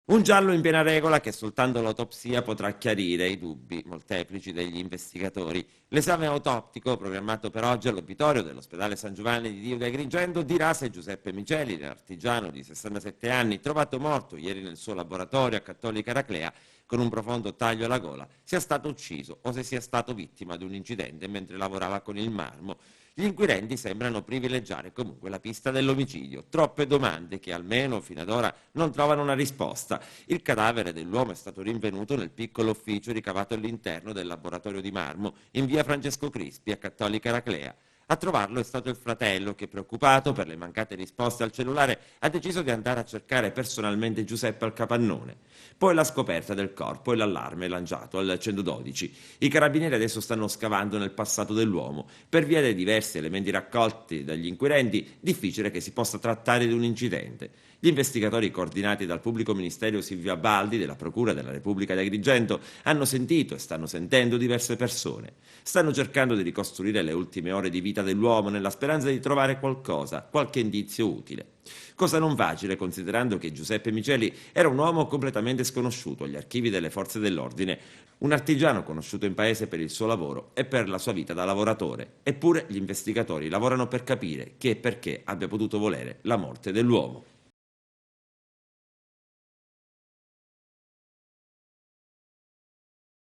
Un giallo in piena regola che soltanto l'autopsia potrà chiarire i dubbi molteplici degli investigatori. L'esame autoptico, programmato per oggi all'obitorio dell'ospedale San Giovanni di Dio di Agrigento, dirà se Giuseppe Miceli, artigiano di 67 anni, trovato morto ieri nel suo laboratorio a Cattolica Eraclea con un profondo taglio alla gola, sia stato ucciso o se sia stato vittima di un incidente mentre lavorava con il marmo. Gli inquirenti sembrano privilegiare comunque la pista dell'omicidio. Troppe domande che almeno fino ad ora non trovano una risposta. Il cadavere dell'uomo è stato rinvenuto nel piccolo ufficio ricavato all'interno del laboratorio di marmo in via Francesco Crispi a Cattolica Eraclea. A trovarlo è stato il fratello che, preoccupato per le mancate risposte al cellulare, ha deciso di andare a cercare personalmente Giuseppe al capannone. Poi la scoperta del corpo e l'allarme lanciato al 112. I carabinieri adesso stanno scavando nel passato dell'uomo. Per via dei diversi elementi raccolti dagli inquirenti, difficile che si possa trattare di un incidente. Gli investigatori coordinati dal pubblico ministero Silvio Abaldi della Procura della Repubblica di Agrigento hanno sentito e stanno sentendo diverse persone. Stanno cercando di ricostruire le ultime ore di vita dell'uomo nella speranza di trovare qualcosa, qualche indizio utile. Cosa non facile considerando che Giuseppe Miceli era un uomo completamente sconosciuto agli archivi delle forze dell'ordine, un artigiano conosciuto in paese per il suo lavoro e per la sua vita da lavoratore. Eppure gli investigatori lavorano per capire chi e perché abbia potuto volere la morte dell'uomo.